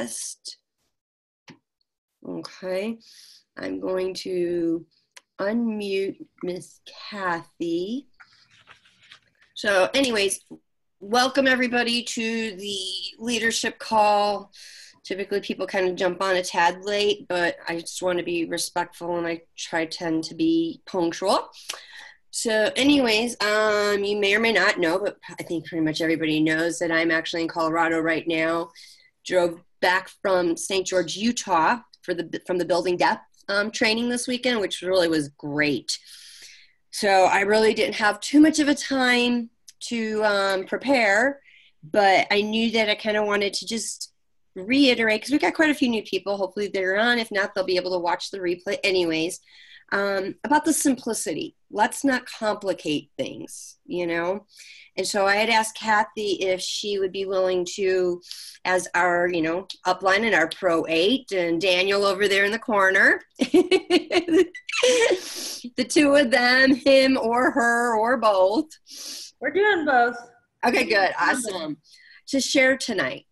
test. Okay, I'm going to unmute Miss Kathy. So anyways, welcome everybody to the leadership call. Typically people kind of jump on a tad late, but I just want to be respectful and I tend to be punctual. So anyways, you may or may not know, but I think pretty much everybody knows that I'm actually in Colorado right now. Drove back from St. George, Utah from the Building Depth training this weekend, which really was great. So I really didn't have too much of a time to prepare, but I knew that I kind of wanted to just reiterate, because we got quite a few new people. Hopefully they're on. If not, they'll be able to watch the replay anyways. About the simplicity. Let's not complicate things, you know? And so I had asked Kathy if she would be willing to, as our, upline and our Pro 8, and Daniel over there in the corner, the two of them, him or her or both. We're doing both. Okay, good. Awesome. To share tonight.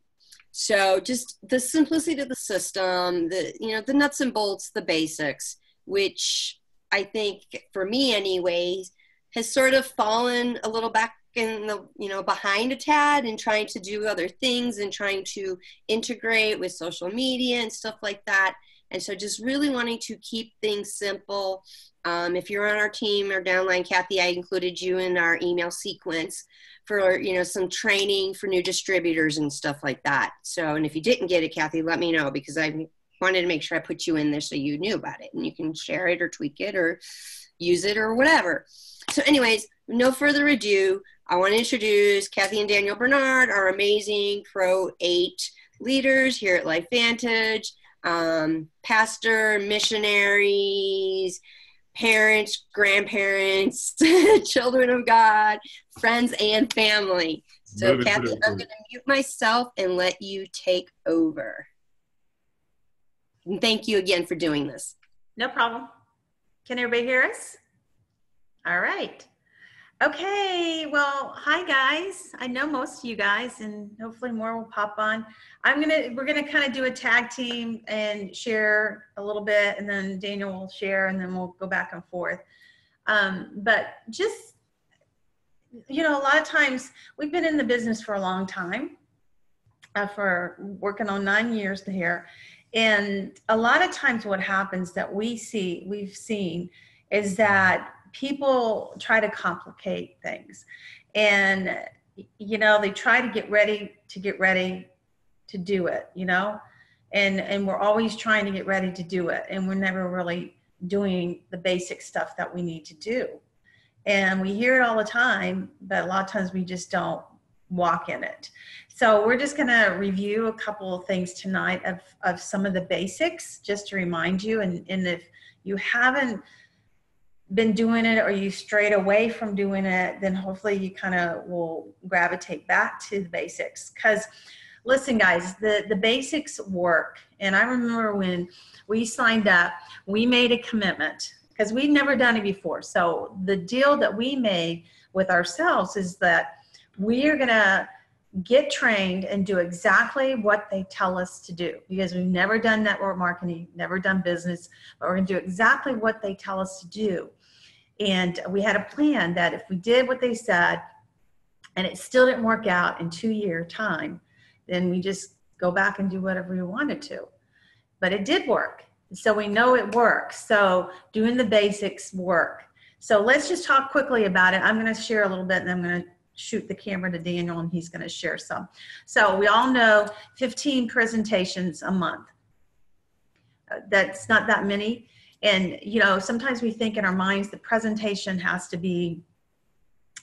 So just the simplicity of the system, the nuts and bolts, the basics, which I think for me anyways, has sort of fallen a little back in the, behind a tad and trying to do other things and trying to integrate with social media and stuff like that. And so just really wanting to keep things simple. If you're on our team or downline, Kathy, I included you in our email sequence for, some training for new distributors and stuff like that. So, and if you didn't get it, Kathy, let me know, because I wanted to make sure I put you in there so you knew about it and you can share it or tweak it or use it or whatever. So anyways, no further ado, I want to introduce Kathy and Daniel Bernard, our amazing Pro 8 leaders here at LifeVantage, pastor, missionaries, parents, grandparents, children of God, friends, and family. So Kathy, I'm going to mute myself and let you take over. And thank you again for doing this. No problem. Can everybody hear us? All right. Okay. Well, hi guys. I know most of you guys, and hopefully more will pop on. We're gonna kind of do a tag team and share a little bit, and then Daniel will share, and then we'll go back and forth. But just, a lot of times we've been in the business for a long time, for working on 9 years here. And a lot of times what happens that we've seen is that people try to complicate things. And, they try to get ready to do it, and we're always trying to get ready to do it. And we're never really doing the basic stuff that we need to do. And we hear it all the time, but a lot of times we just don't walk in it. So we're just going to review a couple of things tonight of some of the basics, just to remind you. And if you haven't been doing it or you strayed away from doing it, then hopefully you kind of will gravitate back to the basics. Because listen, guys, the basics work. And I remember when we signed up, we made a commitment because we'd never done it before. So the deal that we made with ourselves is that we are going to get trained and do exactly what they tell us to do, because we've never done network marketing, never done business, but we're going to do exactly what they tell us to do. And we had a plan that if we did what they said and it still didn't work out in 2 year time, then we just go back and do whatever we wanted to. But it did work. So we know it works. So doing the basics work. So let's just talk quickly about it. I'm going to share a little bit, and I'm going to shoot the camera to Daniel, and he's going to share some. So we all know 15 presentations a month. That's not that many. And, sometimes we think in our minds the presentation has to be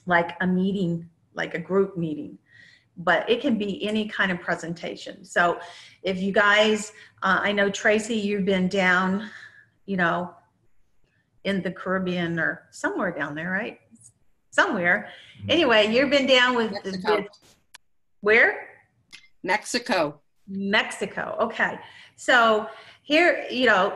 like a meeting, like a group meeting, but it can be any kind of presentation. So if you guys, I know Tracy, you've been down, in the Caribbean or somewhere down there, right? Somewhere. Anyway, you've been down with where? Mexico. Okay. So here,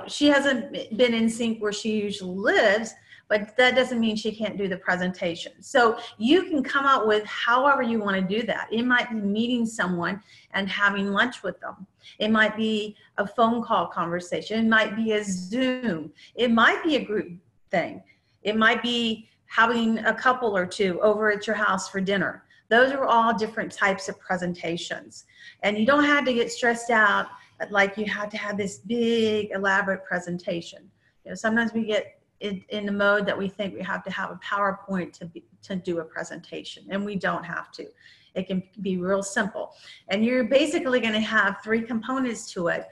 she hasn't been in sync where she usually lives, but that doesn't mean she can't do the presentation. So you can come up with however you want to do that. It might be meeting someone and having lunch with them. It might be a phone call conversation. It might be a Zoom. It might be a group thing. It might be having a couple or two over at your house for dinner. Those are all different types of presentations. And you don't have to get stressed out like you have to have this big elaborate presentation. You know, sometimes we get in the mode that we think we have to have a PowerPoint to do a presentation, and we don't have to. It can be real simple. And you're basically going to have 3 components to it.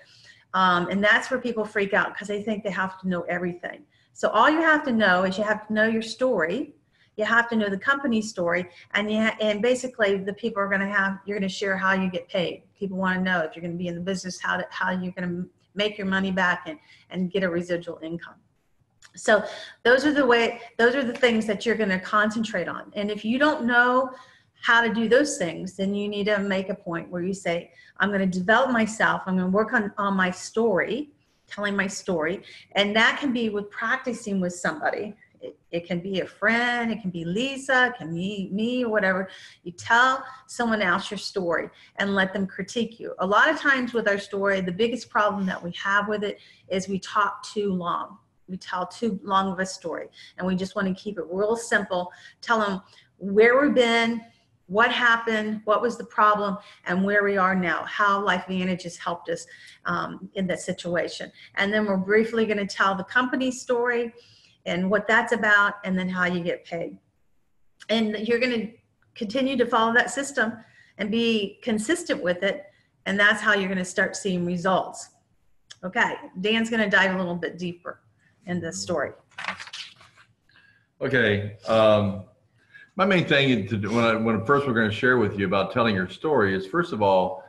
And that's where people freak out because they think they have to know everything. So all you have to know is you have to know your story. You have to know the company story, and basically the people are going to you're going to share how you get paid. People want to know if you're going to be in the business, how you're going to make your money back and get a residual income. So those are the things that you're going to concentrate on. And if you don't know how to do those things, then you need to make a point where you say, I'm going to develop myself. I'm going to work on my story, telling my story. And that can be with practicing with somebody. It can be a friend, it can be Lisa, it can be me, or whatever. You tell someone else your story and let them critique you. A lot of times with our story, the biggest problem that we have with it is we talk too long. We tell too long of a story, and we just want to keep it real simple. Tell them where we've been, what happened, what was the problem, and where we are now, how LifeVantage has helped us in that situation. And then we're briefly going to tell the company story and what that's about, and then how you get paid. And you're going to continue to follow that system and be consistent with it, and that's how you're going to start seeing results. Okay, Dan's going to dive a little bit deeper in this story. Okay, my main thing when first we're going to share with you about telling your story is, first of all,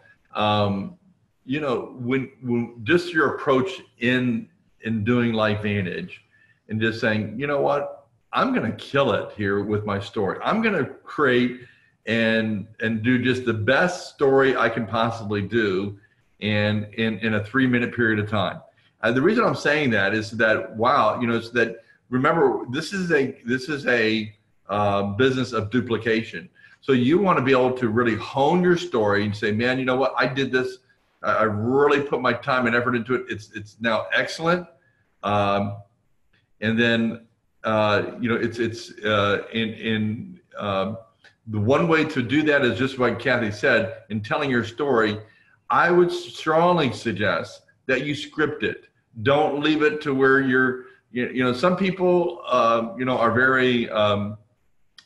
you know, when just your approach in doing LifeVantage, and just saying, you know what, I'm going to kill it here with my story. I'm going to create and do just the best story I can possibly do in a 3-minute period of time. The reason I'm saying that is that, wow, you know, it's that, remember, this is a business of duplication. So you want to be able to really hone your story and say, man, you know what, I did this. I really put my time and effort into it. It's now excellent. And then, you know, the one way to do that is just like Kathy said, in telling your story, I would strongly suggest that you script it. Don't leave it to where you know, some people, you know, are very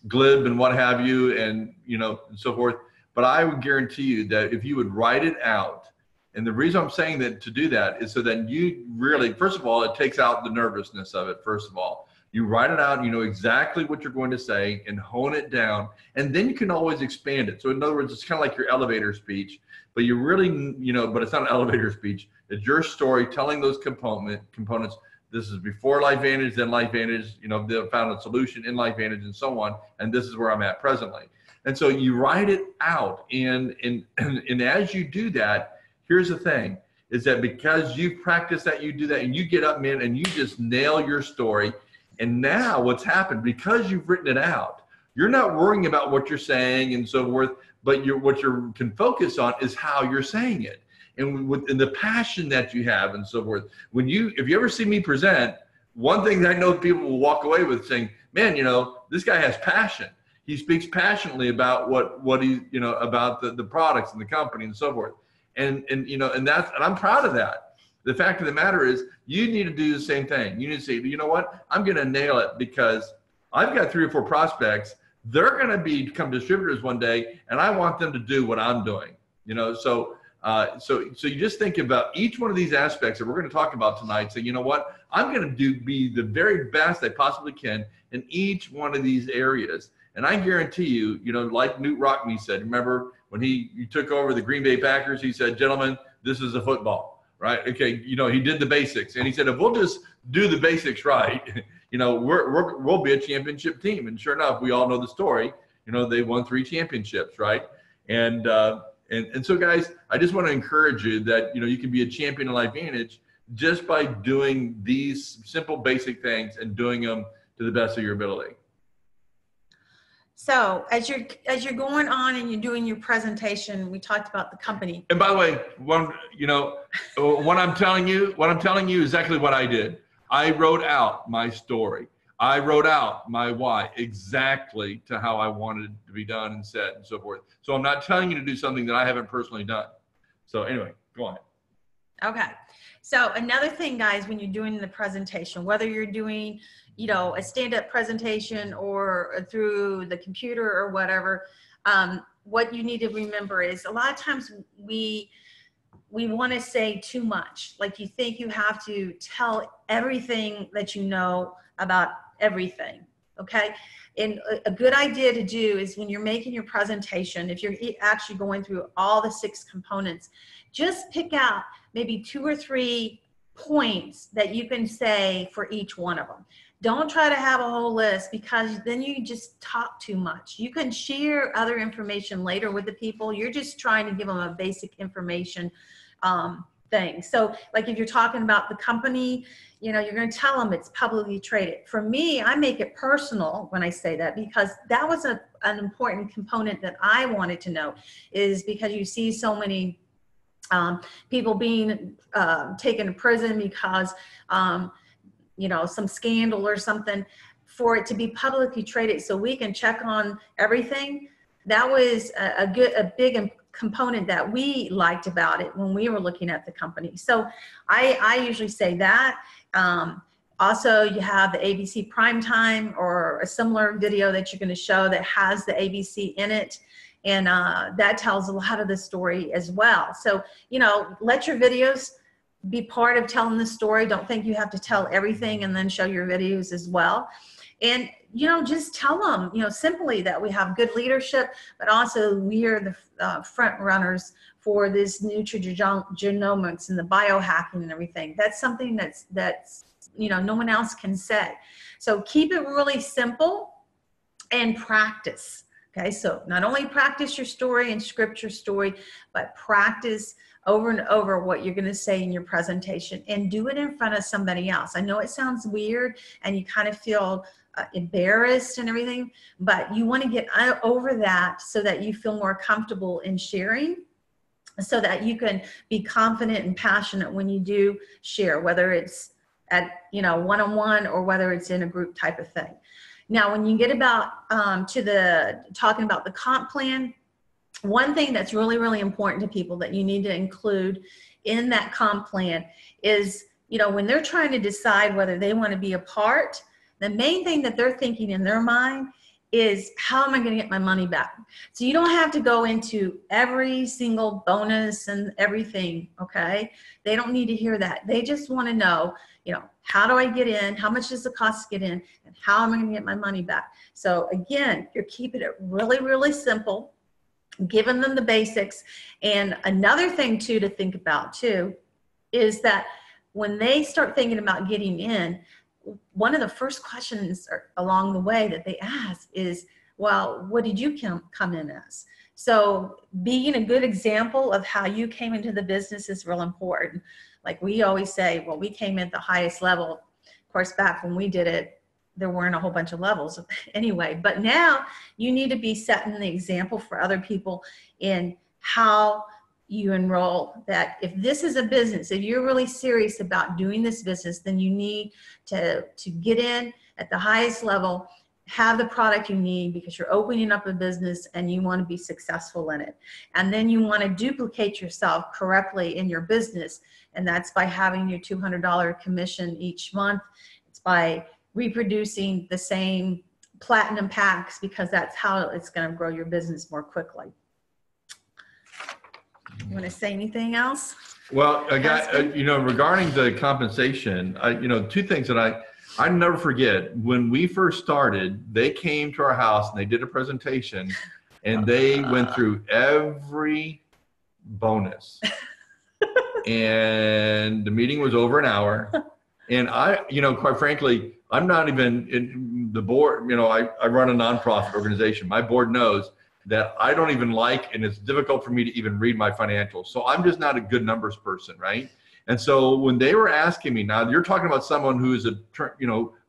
glib and what have you, and, you know, and so forth. But I would guarantee you that if you would write it out, and the reason I'm saying that to do that is so that you really, first of all, it takes out the nervousness of it. First of all, you write it out, you know exactly what you're going to say and hone it down, and then you can always expand it. So in other words, it's kind of like your elevator speech, but you really, you know, but it's not an elevator speech. It's your story telling those components. This is before LifeVantage, then LifeVantage, you know, they found a solution in LifeVantage and so on. And this is where I'm at presently. And so you write it out, and as you do that, here's the thing, is that because you've practiced that, you do that, and you get up, man, and you just nail your story. And now what's happened, because you've written it out, you're not worrying about what you're saying and so forth, but what you can focus on is how you're saying it. And in the passion that you have and so forth. If you ever see me present, one thing that I know people will walk away with saying, man, you know, this guy has passion. He speaks passionately about what he, you know, about the products and the company and so forth. And you know, and I'm proud of that. The fact of the matter is, you need to do the same thing. You need to say, you know what, I'm going to nail it because I've got 3 or 4 prospects. They're going to become distributors one day, and I want them to do what I'm doing. You know, so you just think about each one of these aspects that we're going to talk about tonight. Say, you know what, I'm going to be the very best I possibly can in each one of these areas. And I guarantee you, you know, like Newt Rockne said, remember when he took over the Green Bay Packers, he said, gentlemen, this is a football, right? Okay, you know, he did the basics. And he said, if we'll just do the basics right, you know, we'll be a championship team. And sure enough, we all know the story. You know, they won 3 championships, right? And so, guys, I just want to encourage you that, you know, you can be a champion in LifeVantage just by doing these simple basic things and doing them to to the best of your ability. So as you're going on and you're doing your presentation, we talked about the company. And by the way, what I'm telling you is exactly what I did. I wrote out my story. I wrote out my why exactly to how I wanted it to be done and said and so forth. So I'm not telling you to do something that I haven't personally done. So anyway, go on. Okay. So another thing, guys, when you're doing the presentation, whether you're doing, a stand-up presentation or through the computer or whatever, what you need to remember is a lot of times we want to say too much. Like you think you have to tell everything that you know about everything. Okay. And a good idea to do is when you're making your presentation, if you're actually going through all the 6 components, just pick out maybe 2 or 3 points that you can say for each one of them. Don't try to have a whole list, because then you just talk too much. You can share other information later with the people. You're just trying to give them a basic information thing. So like if you're talking about the company, you're going to tell them it's publicly traded. For me, I make it personal when I say that, because that was an important component that I wanted to know, is because you see so many people being taken to prison because, some scandal or something, for it to be publicly traded so we can check on everything. That was a big component that we liked about it when we were looking at the company. So I usually say that. Also, you have the ABC Primetime or a similar video that you're going to show that has the ABC in it. And that tells a lot of the story as well. So, let your videos be part of telling the story. Don't think you have to tell everything and then show your videos as well. And, just tell them, simply that we have good leadership, but also we are the front runners for this nutrigenomics and the biohacking and everything. That's something that's no one else can say. So keep it really simple and practice. Okay, so not only practice your story and script your story, but practice over and over what you're going to say in your presentation, and do it in front of somebody else. I know it sounds weird and you kind of feel embarrassed and everything, but you want to get over that so that you feel more comfortable in sharing, so that you can be confident and passionate when you do share, whether it's at one-on-one or whether it's in a group type of thing. Now, when you get about talking about the comp plan, one thing that's really, really important to people that you need to include in that comp plan is, when they're trying to decide whether they want to be a part, the main thing that they're thinking in their mind is, how am I going to get my money back? So you don't have to go into every single bonus and everything, okay? They don't need to hear that. They just want to know, how do I get in? How much does it cost to get in? And how am I going to get my money back? So again, you're keeping it really, really simple, giving them the basics. And another thing too to think about too is that when they start thinking about getting in, one of the first questions along the way that they ask is, well, what did you come in as? So being a good example of how you came into the business is real important. Like we always say, well, we came in at the highest level. Of course, back when we did it, there weren't a whole bunch of levels anyway. But now you need to be setting the example for other people in how you enroll. That if this is a business, if you're really serious about doing this business, then you need to get in at the highest level, have the product you need, because you're opening up a business and you want to be successful in it. And then you want to duplicate yourself correctly in your business. And that's by having your $200 commission each month. It's by reproducing the same platinum packs, because that's how it's going to grow your business more quickly. You want to say anything else? Well, regarding the compensation, 2 things that I never forget. When we first started, they came to our house and they did a presentation, and they went through every bonus. And the meeting was over an hour. And quite frankly, I'm not even in the board. I run a nonprofit organization. My board knows that I don't even like, and it's difficult for me to even read my financials. So I'm just not a good numbers person, right? And so when they were asking me, now you're talking about someone who is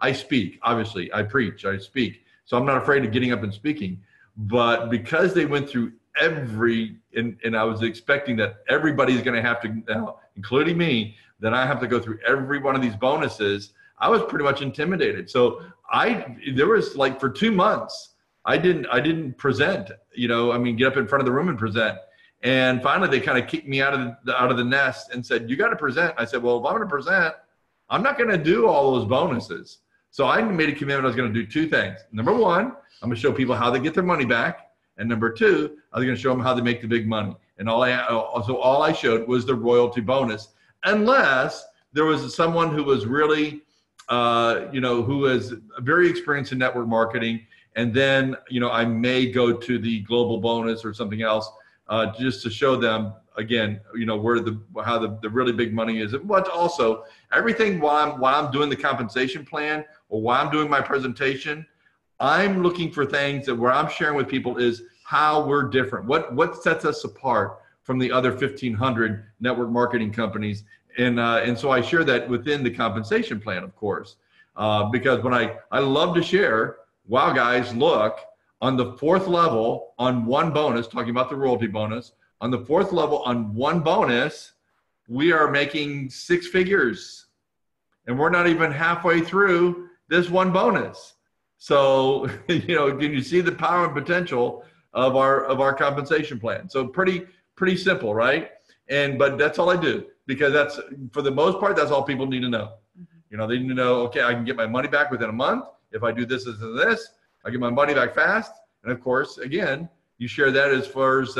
I speak, obviously, I preach, I speak. So I'm not afraid of getting up and speaking. But because they went through and I was expecting that everybody's going to have to, now, including me, that I have to go through every one of these bonuses, I was pretty much intimidated. So there was like for 2 months, I didn't present, get up in front of the room and present. And finally, they kind of kicked me out of the nest and said, "You got to present." I said, "Well, if I'm going to present, I'm not going to do all those bonuses." So I made a commitment. I was going to do 2 things. Number 1, I'm going to show people how they get their money back, and number 2, I was going to show them how they make the big money. And all I showed was the royalty bonus, unless there was someone who was really, who was very experienced in network marketing, and then I may go to the global bonus or something else. Just to show them again, how the really big money is. But also everything while I'm doing the compensation plan or while I'm doing my presentation, I'm looking for things that where I'm sharing with people is how we're different. What sets us apart from the other 1,500 network marketing companies, and so I share that within the compensation plan, of course, because when I love to share. Wow, guys, look. On the 4th level on one bonus, talking about the royalty bonus, on the 4th level on one bonus, we are making 6 figures. And we're not even halfway through this one bonus. So, can you see the power and potential of our compensation plan? So pretty simple, right? But that's all I do, because that's, for the most part, that's all people need to know. They need to know, okay, I can get my money back within a month. If I do this, I get my money back fast. And of course, again, you share that as far as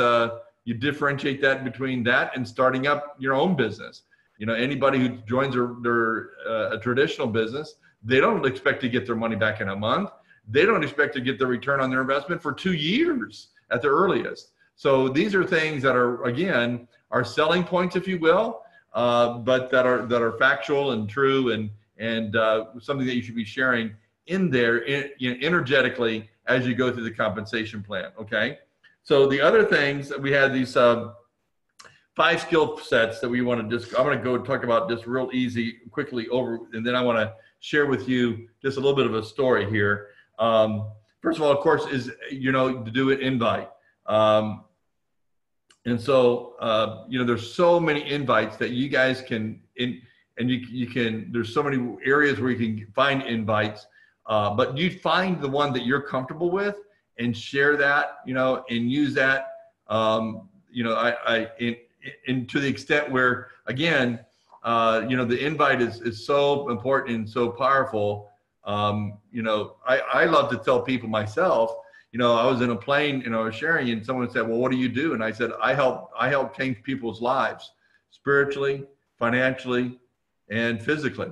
you differentiate that between that and starting up your own business. Anybody who joins a traditional business, they don't expect to get their money back in a month. They don't expect to get the return on their investment for 2 years at the earliest. So these are things that are, again, are selling points, if you will, but that are factual and true and something that you should be sharing in there energetically as you go through the compensation plan. Okay. So the other things that we had, these 5 skill sets that we want to I'm going to go talk about just real easy, quickly over, and then I want to share with you just a little bit of a story here. First of all, of course, is, to do an invite. And so, there's so many invites that you guys can, and you can, there's so many areas where you can find invites. But you find the one that you're comfortable with and share that, and use that, and to the extent where, again, the invite is so important and so powerful. I love to tell people myself, I was in a plane, I was sharing, and someone said, "Well, what do you do?" And I said, I help change people's lives spiritually, financially, and physically.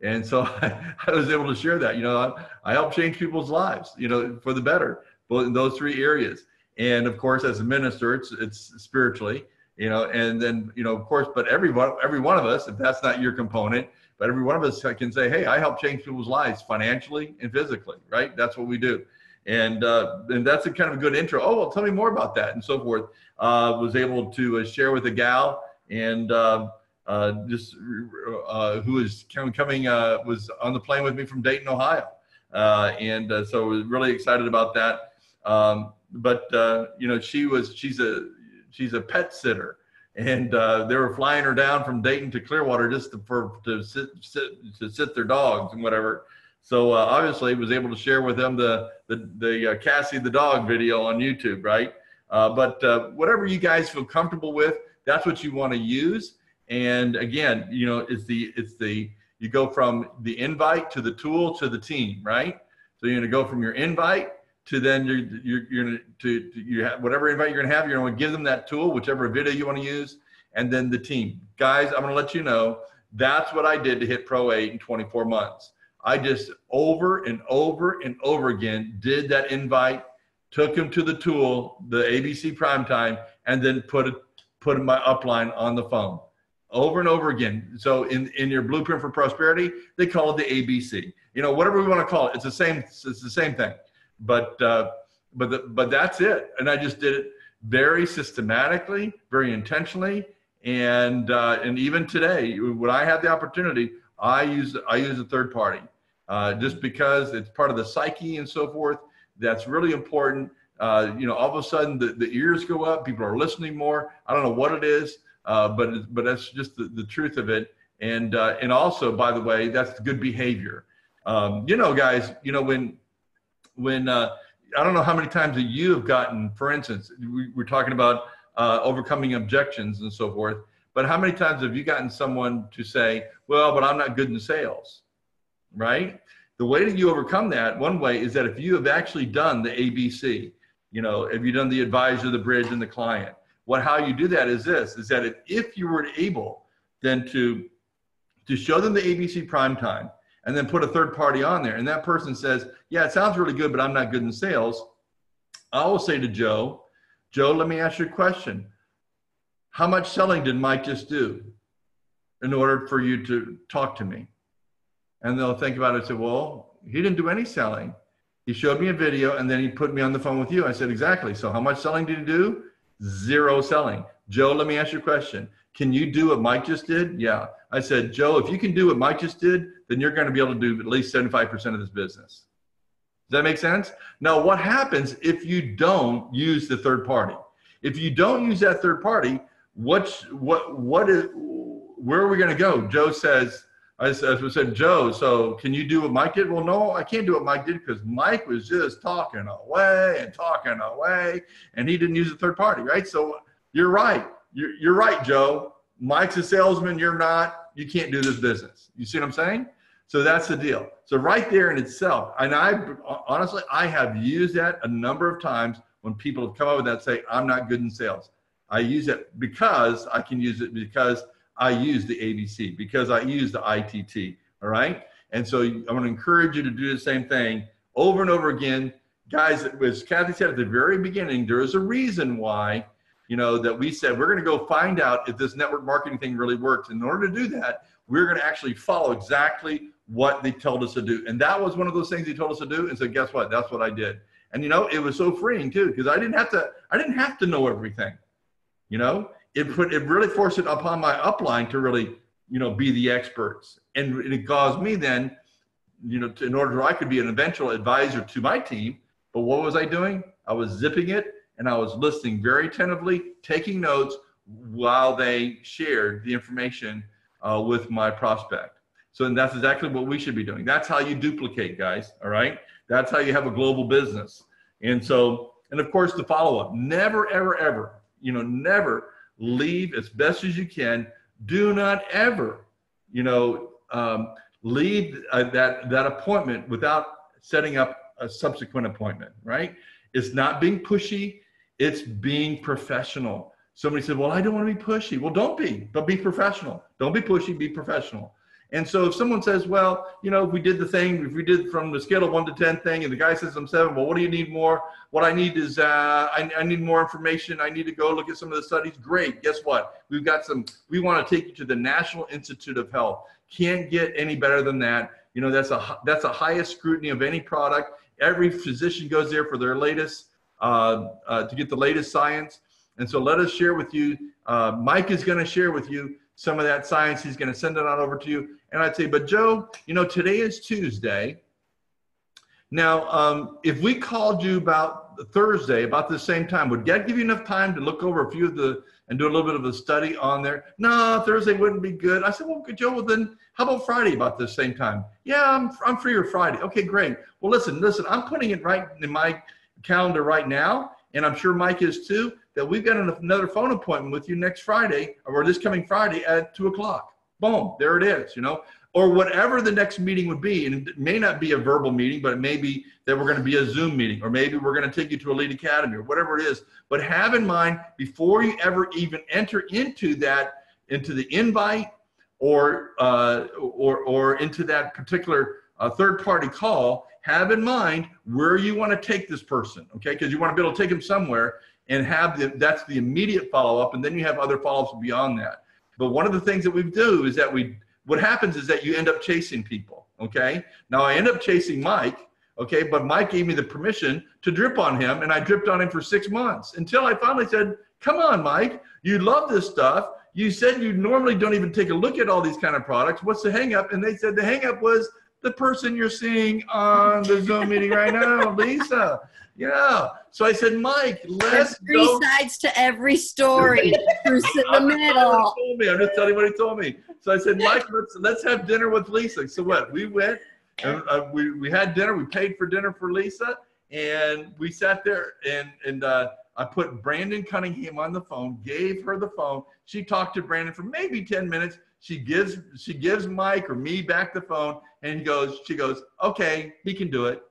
And so I was able to share that, I help change people's lives, for the better, both in those 3 areas. And of course, as a minister, it's spiritually, and then, of course, but every one of us, if that's not your component, but every one of us can say, "Hey, I help change people's lives financially and physically," right? That's what we do. And that's a kind of a good intro. Oh, well, tell me more about that and so forth. Was able to share with a gal and, who was coming, was on the plane with me from Dayton, Ohio. So I was really excited about that. She's a pet sitter, and they were flying her down from Dayton to Clearwater just to sit their dogs and whatever. So obviously was able to share with them the Cassie the dog video on YouTube, right? But whatever you guys feel comfortable with, that's what you want to use. And again, you go from the invite to the tool to the team, right? So you're going to go from your invite to then you have whatever invite you're going to have. You're going to give them that tool, whichever video you want to use, and then the team. Guys, I'm going to let you know that's what I did to hit Pro 8 in 24 months. I just over and over and over again did that invite, took them to the tool, the ABC Primetime, and then put my upline on the phone. Over and over again. So in your Blueprint for Prosperity, they call it the ABC. Whatever we want to call it, it's the same thing. But that's it. And I just did it very systematically, very intentionally, And even today, when I have the opportunity, I use a third party, just because it's part of the psyche and so forth. That's really important. All of a sudden the ears go up, people are listening more. I don't know what it is, but that's just the truth of it. And also, by the way, that's good behavior. Guys, when I don't know how many times that you have gotten, for instance, we're talking about overcoming objections and so forth, but how many times have you gotten someone to say, well, but I'm not good in sales, right? The way that you overcome that, one way, is that if you have actually done the ABC, if you've done the advisor, the bridge, and the client, how you do that is that if you were able then to show them the ABC prime time, and then put a third party on there, and that person says, yeah, it sounds really good, but I'm not good in sales, I will say to Joe, let me ask you a question. How much selling did Mike just do in order for you to talk to me? And they'll think about it and say, well, he didn't do any selling. He showed me a video, and then he put me on the phone with you. I said, exactly. So how much selling did he do? 0 selling. Joe, let me ask you a question. Can you do what Mike just did? Yeah. I said, Joe, if you can do what Mike just did, then you're going to be able to do at least 75% of this business. Does that make sense? Now, what happens if you don't use the third party? If you don't use that third party, where are we going to go? Joe says, I said, Joe, so can you do what Mike did? Well, no, I can't do what Mike did because Mike was just talking away, and he didn't use the third party, right? So you're right. You're right, Joe. Mike's a salesman. You're not. You can't do this business. You see what I'm saying? So that's the deal. So right there in itself, and honestly, I have used that a number of times when people have come up with that, say, I'm not good in sales. I use it because I can use it because I use the ABC, because I use the ITT, all right? And so I'm going to encourage you to do the same thing over and over again. Guys, as Kathy said at the very beginning, there is a reason why, that we said we're going to go find out if this network marketing thing really works. In order to do that, we're going to actually follow exactly what they told us to do. And that was one of those things they told us to do. And so guess what? That's what I did. And it was so freeing too, because I didn't have to know everything. It really forced it upon my upline to really, be the experts. And it caused me then, in order I could be an eventual advisor to my team. But what was I doing? I was zipping it, and I was listening very attentively, taking notes while they shared the information with my prospect. So that's exactly what we should be doing. That's how you duplicate, guys, all right? That's how you have a global business. And of course, the follow-up. Never, ever, ever, never leave as best as you can. Do not ever, leave that appointment without setting up a subsequent appointment, right? It's not being pushy. It's being professional. Somebody said, well, I don't want to be pushy. Well, don't be, but be professional. Don't be pushy, be professional. And so if someone says, well, if we did the thing, if we did from the scale of 1 to 10 thing, and the guy says I'm 7, well, what do you need more? What I need is, I need more information. I need to go look at some of the studies. Great. Guess what? We want to take you to the National Institute of Health. Can't get any better than that. That's a highest scrutiny of any product. Every physician goes there for their latest, to get the latest science. And so let us share with you. Mike is going to share with you some of that science. He's going to send it on over to you. And I'd say, but Joe, today is Tuesday. Now, if we called you about Thursday, about the same time, would that give you enough time to look over a few of and do a little bit of a study on there? No, Thursday wouldn't be good. I said, well, Joe, well then how about Friday about the same time? Yeah, I'm free on Friday. Okay, great. Well, listen, I'm putting it right in my calendar right now, and I'm sure Mike is too, that we've got another phone appointment with you next Friday, or this coming Friday at 2:00. Boom, there it is, or whatever the next meeting would be. And it may not be a verbal meeting, but it may be that we're going to be a Zoom meeting, or maybe we're going to take you to Elite Academy, or whatever it is. But have in mind, before you ever even enter into the invite or into that particular third-party call, have in mind where you want to take this person, okay? Because you want to be able to take them somewhere and that's the immediate follow-up, and then you have other follow-ups beyond that. But one of the things that we do is that what happens is that you end up chasing people, okay? Now I end up chasing Mike, okay? But Mike gave me the permission to drip on him, and I dripped on him for 6 months until I finally said, come on, Mike, you love this stuff. you said you normally don't even take a look at all these kind of products. What's the hang up? And they said the hang up was the person you're seeing on the Zoom meeting right now, Lisa. Yeah. So I said, Mike, let's There's three sides to every story. Truth in the middle. I'm just telling you what he told me. So I said, Mike, let's have dinner with Lisa. So what? We went, and we had dinner. We paid for dinner for Lisa, and we sat there, and I put Brandon Cunningham on the phone, gave her the phone. She talked to Brandon for maybe 10 minutes. She gives Mike or me back the phone, and she goes, okay, he can do it.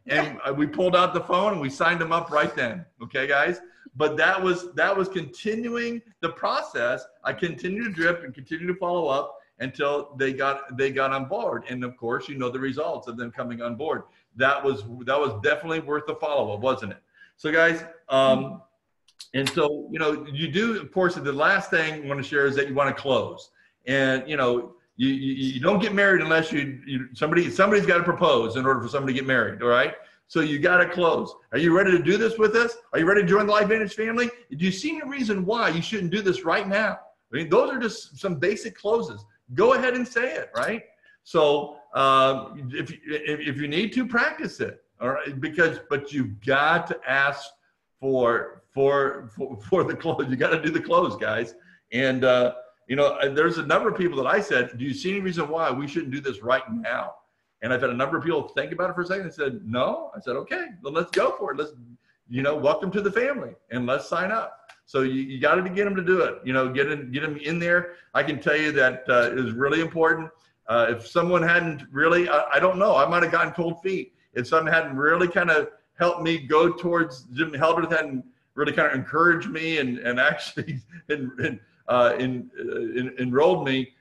And we pulled out the phone and we signed him up right then. Okay, guys. But that was continuing the process. I continued to drip and continue to follow up until they got on board. And of course, you know the results of them coming on board. That was definitely worth the follow-up, wasn't it? So guys, and so, you know, you do, of course, the last thing I want to share is that you want to close. And, you know, you don't get married unless somebody's got to propose in order for somebody to get married. All right. So you got to close. Are you ready to do this with us? Are you ready to join the LifeVantage family? Do you see any reason why you shouldn't do this right now? I mean, those are just some basic closes. Go ahead and say it, right? So if you need to, practice it. All right. But you've got to ask for the close. You got to do the close, guys. And, you know, there's a number of people that I said, do you see any reason why we shouldn't do this right now? And I've had a number of people think about it for a second and said, no. I said, okay, well, let's go for it. Let's, you know, welcome to the family and let's sign up. So you got to get them to do it. You know, get them in there. I can tell you that it was really important. If someone hadn't really, I don't know, I might have gotten cold feet. If someone hadn't really kind of helped me go towards, Jim Helbert hadn't really kind of encouraged me and actually enrolled me,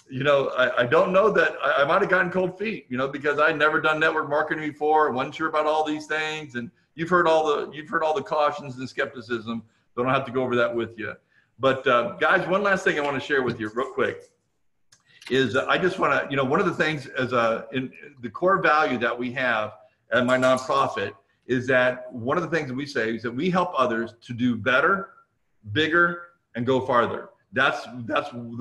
you know, I don't know that I might have gotten cold feet, you know, because I'd never done network marketing before, wasn't sure about all these things, and you've heard all the cautions and skepticism. So I don't have to go over that with you. But guys, one last thing I want to share with you real quick is I just want to, you know, one of the things in the core value that we have at my nonprofit is that one of the things that we say is that we help others to do better, bigger, and go farther. That's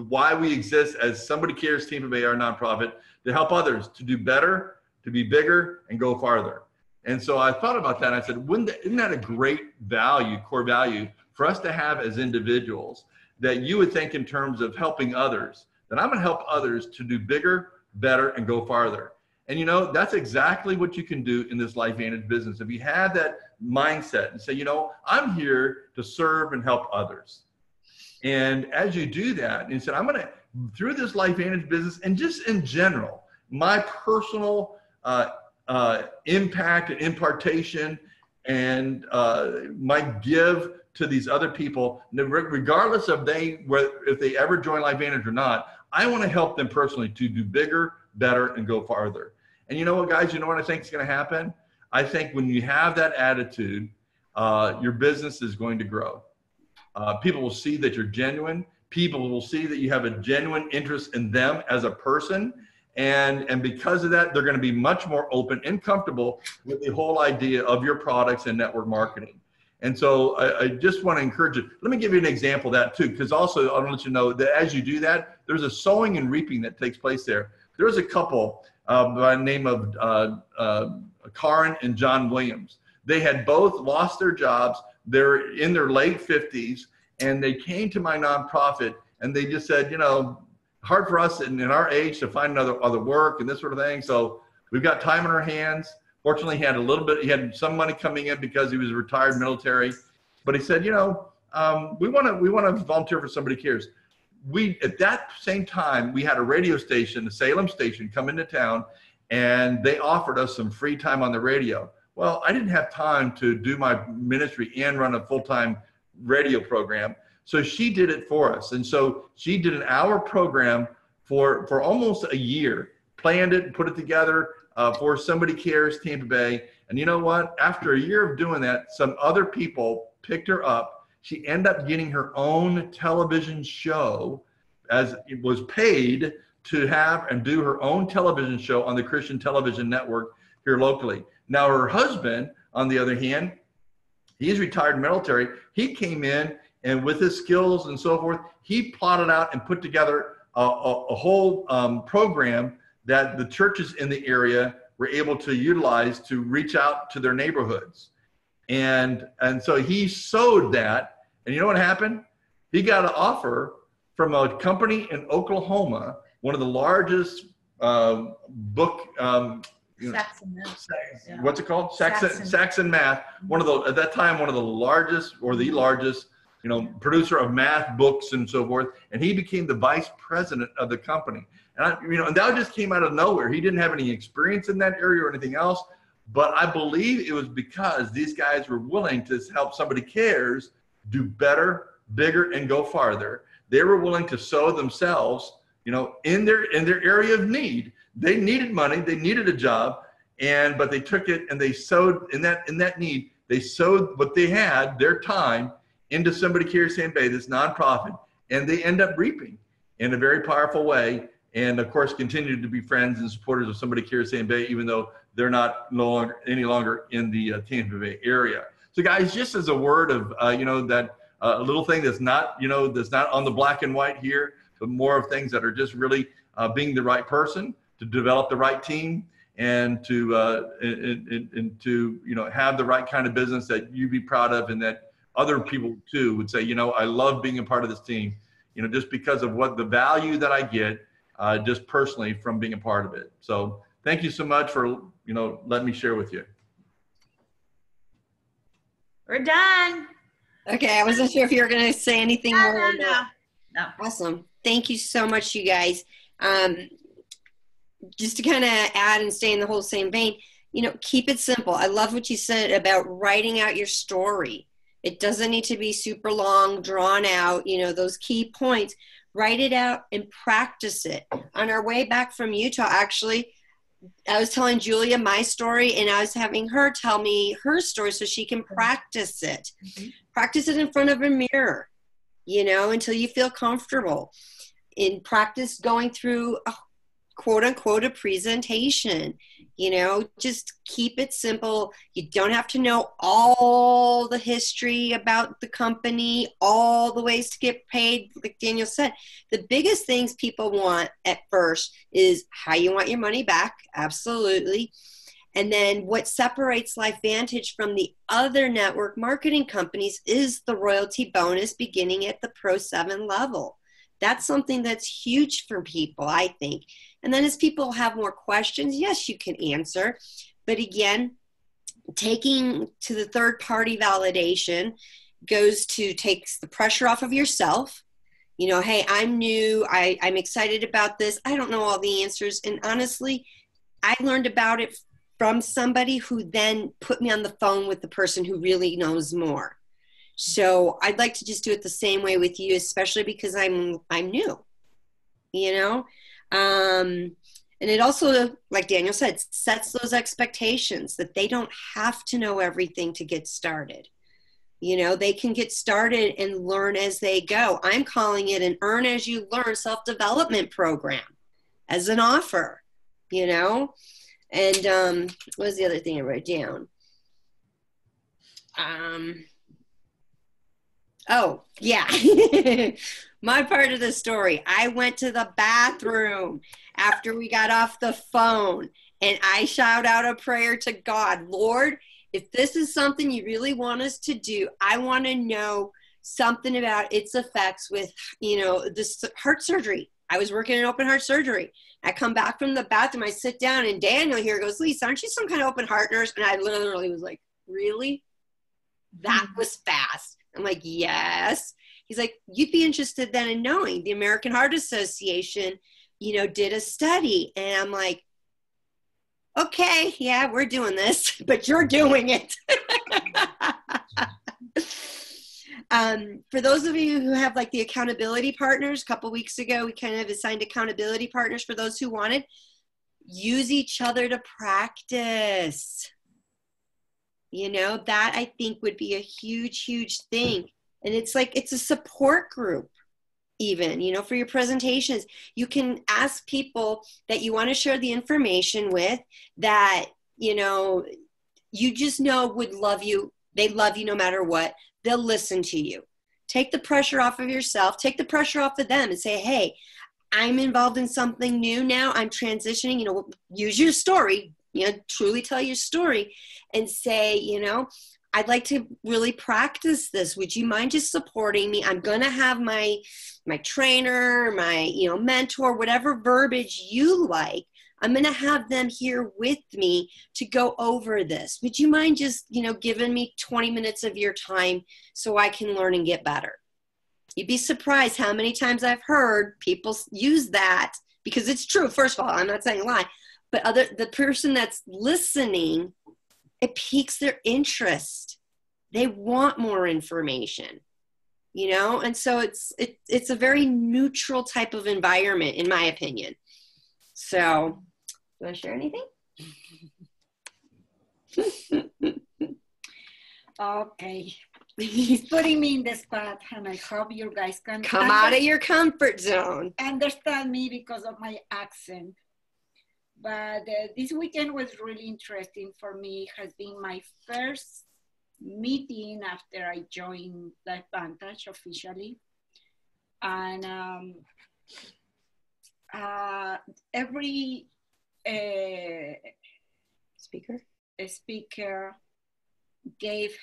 why we exist as Somebody Cares Tampa Bay, our nonprofit, to help others to do better, to be bigger, and go farther. And so I thought about that and I said, isn't that a great value, core value for us to have as individuals, that you would think in terms of helping others, that I'm going to help others to do bigger, better, and go farther. And you know, that's exactly what you can do in this LifeVantage business. If you have that mindset and say, you know, I'm here to serve and help others. And as you do that, and you said, I'm going to, through this LifeVantage business and just in general, my personal impact and impartation and my give to these other people, regardless of if they ever join LifeVantage or not, I want to help them personally to do bigger, better, and go farther. And you know what, guys, you know what I think is going to happen? I think when you have that attitude, your business is going to grow. People will see that you're genuine. People will see that you have a genuine interest in them as a person. And because of that, they're going to be much more open and comfortable with the whole idea of your products and network marketing. And so I just want to encourage you. Let me give you an example of that too, because also I want to let you know that as you do that, there's a sowing and reaping that takes place there. There's a couple by the name of Karen and John Williams. They had both lost their jobs. They're in their late 50s, and they came to my nonprofit, and they just said, you know, hard for us in our age to find other work and this sort of thing. So we've got time on our hands. Fortunately, he had some money coming in because he was retired military. But he said, you know, we want to volunteer for Somebody Cares. At that same time, we had a radio station, the Salem station, come into town, and they offered us some free time on the radio. Well, I didn't have time to do my ministry and run a full-time radio program. So she did it for us. And so she did an hour program for almost a year, planned it, put it together for Somebody Cares Tampa Bay. And you know what? After a year of doing that, some other people picked her up. She ended up getting her own television show, as it was paid to have and do her own television show on the Christian Television Network here locally. Now, her husband, on the other hand, he's retired military. He came in And with his skills and so forth, he plotted out and put together a whole program that the churches in the area were able to utilize to reach out to their neighborhoods. And so he sowed that. And you know what happened? He got an offer from a company in Oklahoma, one of the largest book, Saxon Math. Yeah. What's it called? Saxon. Saxon Math. At that time, one of the largest or the largest, producer of math books and so forth. And he became the vice president of the company. And that just came out of nowhere. He didn't have any experience in that area or anything else. But I believe it was because these guys were willing to help somebody cares do better, bigger, and go farther. They were willing to sow themselves, in their area of need. They needed money, they needed a job, but they took it and they sowed in that need. They sowed what they had, their time, into Somebody Cares San Bay, this nonprofit, and they end up reaping in a very powerful way. And of course, continue to be friends and supporters of Somebody Cares San Bay, even though they're not any longer in the Tampa Bay area. So guys, just as a word of, that a little thing that's not on the black and white here, but more of things that are just really being the right person to develop the right team and to have the right kind of business that you be proud of, and that other people too would say, I love being a part of this team, just because of what the value that I get just personally from being a part of it. So thank you so much for, letting me share with you. We're done. Okay, I wasn't sure if you were going to say anything more. Or not. No. Awesome. Thank you so much, you guys. Just to kind of add and stay in the whole same vein, keep it simple. I love what you said about writing out your story. It doesn't need to be super long, drawn out, those key points. Write it out and practice it. On our way back from Utah, actually, I was telling Julia my story, and I was having her tell me her story so she can practice it. Mm-hmm. Practice it in front of a mirror, until you feel comfortable. In practice going through a quote unquote a presentation, just keep it simple. You don't have to know all the history about the company, all the ways to get paid. Like Daniel said, the biggest things people want at first is how you want your money back. Absolutely. And then what separates LifeVantage from the other network marketing companies is the royalty bonus beginning at the Pro 7 level. That's something that's huge for people, I think. And then as people have more questions, yes, you can answer. But again, taking to the third-party validation takes the pressure off of yourself. Hey, I'm new. I'm excited about this. I don't know all the answers. And honestly, I learned about it from somebody who then put me on the phone with the person who really knows more. So I'd like to just do it the same way with you, especially because I'm new, and it also, like Daniel said, sets those expectations that they don't have to know everything to get started. They can get started and learn as they go. I'm calling it an earn as you learn self-development program as an offer, and what was the other thing I wrote down? Oh, yeah. My part of the story. I went to the bathroom after we got off the phone, and I shout out a prayer to God. Lord, if this is something you really want us to do, I want to know something about its effects with, this heart surgery. I was working in open heart surgery. I come back from the bathroom, I sit down, and Daniel here goes, Lisa, aren't you some kind of open heart nurse? And I literally was like, really? That was fast. I'm like, yes. He's like, you'd be interested then in knowing the American Heart Association, did a study. And I'm like, okay, yeah, we're doing this, but you're doing it. For those of you who have like the accountability partners, a couple weeks ago, we kind of assigned accountability partners for those who wanted. Use each other to practice. That I think would be a huge, huge thing. And it's a support group even, for your presentations. You can ask people that you want to share the information with that, you just know would love you. They love you no matter what. They'll listen to you. take the pressure off of yourself, take the pressure off of them and say, hey, I'm involved in something new now. I'm transitioning, you know, use your story, you know, truly tell your story and say, you know, I'd like to really practice this. Would you mind just supporting me? I'm going to have my trainer, my, you know, mentor, whatever verbiage you like. I'm going to have them here with me to go over this. Would you mind just, you know, giving me 20 minutes of your time so I can learn and get better? You'd be surprised how many times I've heard people use that, because it's true. First of all, I'm not saying a lie, but the person that's listening, it piques their interest. They want more information, you know? And so it's a very neutral type of environment, in my opinion. So, you want to share anything? Okay. He's putting me in the spot, and I hope you guys can come out of your comfort zone. Understand me because of my accent. But this weekend was really interesting for me. It has been my first meeting after I joined LifeVantage officially. And every speaker gave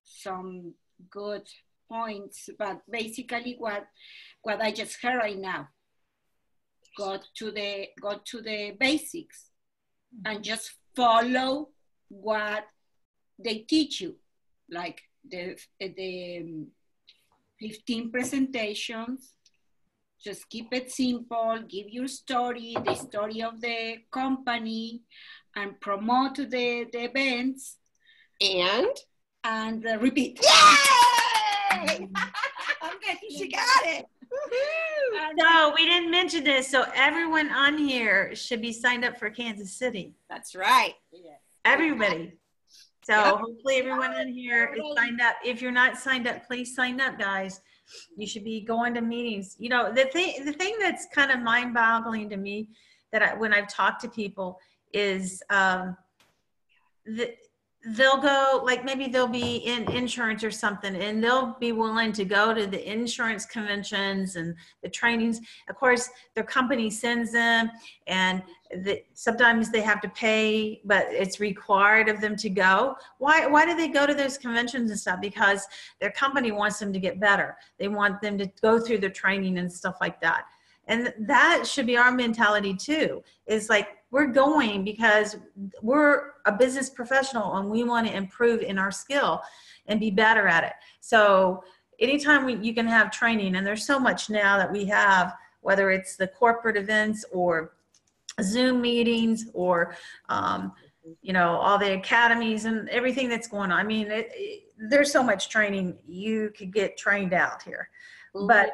some good points, but basically what I just heard right now, go to the basics and just follow what they teach you, like the 15 presentations. Just keep it simple, give your story, the story of the company, and promote the events. And repeat. Yay! I'm getting she got it. No, we didn't mention this. So everyone on here should be signed up for Kansas City. That's right. Yes. Everybody. So Yep. hopefully everyone on here is signed up. If you're not signed up, please sign up, guys. You should be going to meetings. You know, the thing that's kind of mind-boggling to me that when I've talked to people is they'll go, like maybe they'll be in insurance or something, and they'll be willing to go to the insurance conventions and the trainings. Of course, their company sends them, and sometimes they have to pay, but it's required of them to go. Why do they go to those conventions and stuff? Because their company wants them to get better. They want them to go through the training and stuff like that. And that should be our mentality too, is like, we're going because we're a business professional and we want to improve in our skill and be better at it. So anytime you can have training, and there's so much now that we have, whether it's the corporate events or Zoom meetings or, you know, all the academies and everything that's going on. I mean, there's so much training you could get trained out here. But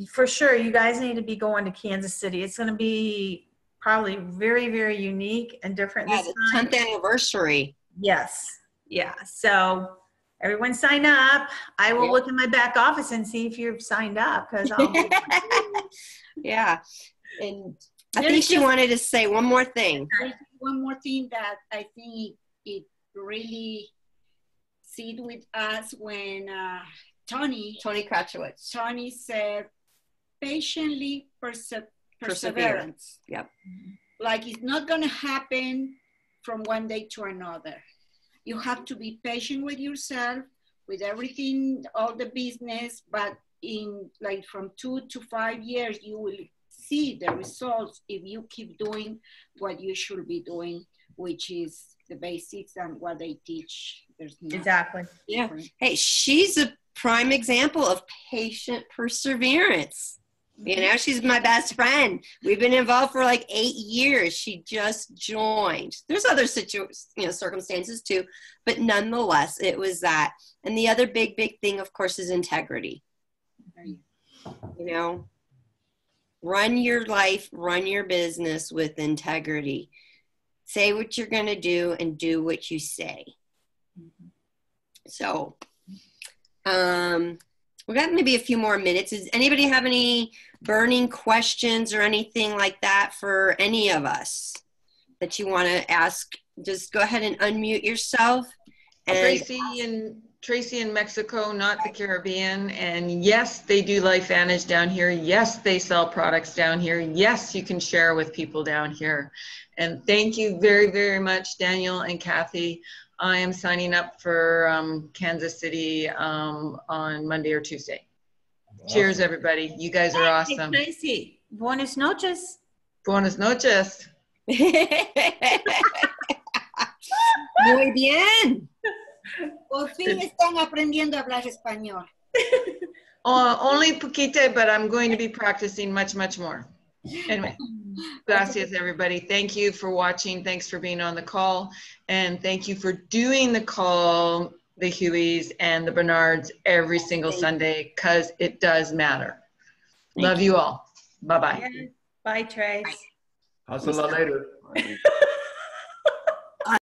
for sure, you guys need to be going to Kansas City. It's going to be probably very, very unique and different this time. 10th anniversary. Yes. Yeah. So everyone sign up. I will look in my back office and see if you've signed up, because I'll yeah. And I think she wanted to say one more thing. One more thing that I think it really sit with us when Tony Kratchowitz. Tony said, patiently perseverance. Yep. Like, it's not going to happen from one day to another. You have to be patient with yourself, with everything, all the business, but in like from 2 to 5 years, you will see the results if you keep doing what you should be doing, which is the basics and what they teach. There's exactly. Yeah. Hey, she's a prime example of patient perseverance. You know, she's my best friend. We've been involved for like 8 years. She just joined. There's other circumstances too, but nonetheless, it was that. And the other big thing, of course, is integrity. You know, run your life, run your business with integrity. Say what you're going to do and do what you say. So, we got maybe a few more minutes. Does anybody have any burning questions or anything like that for any of us that you want to ask? Just go ahead and unmute yourself. And Tracy and Tracy in Mexico, not the Caribbean. And yes, they do LifeVantage down here. Yes, they sell products down here. Yes, you can share with people down here. And thank you very, very much, Daniel and Kathy. I am signing up for Kansas City on Monday or Tuesday. Awesome. Cheers, everybody. You guys are awesome. Hey, Tracy. Buenas noches. Buenas noches. Muy bien. Por fin están aprendiendo a hablar español. Only poquito, but I'm going to be practicing much, much more. Anyway, gracias, everybody. Thank you for watching. Thanks for being on the call. And thank you for doing the call, the Hueys and the Bernards every single Sunday, because it does matter. Love you all. Bye-bye. Yes. Bye, Trace. Hasta la later.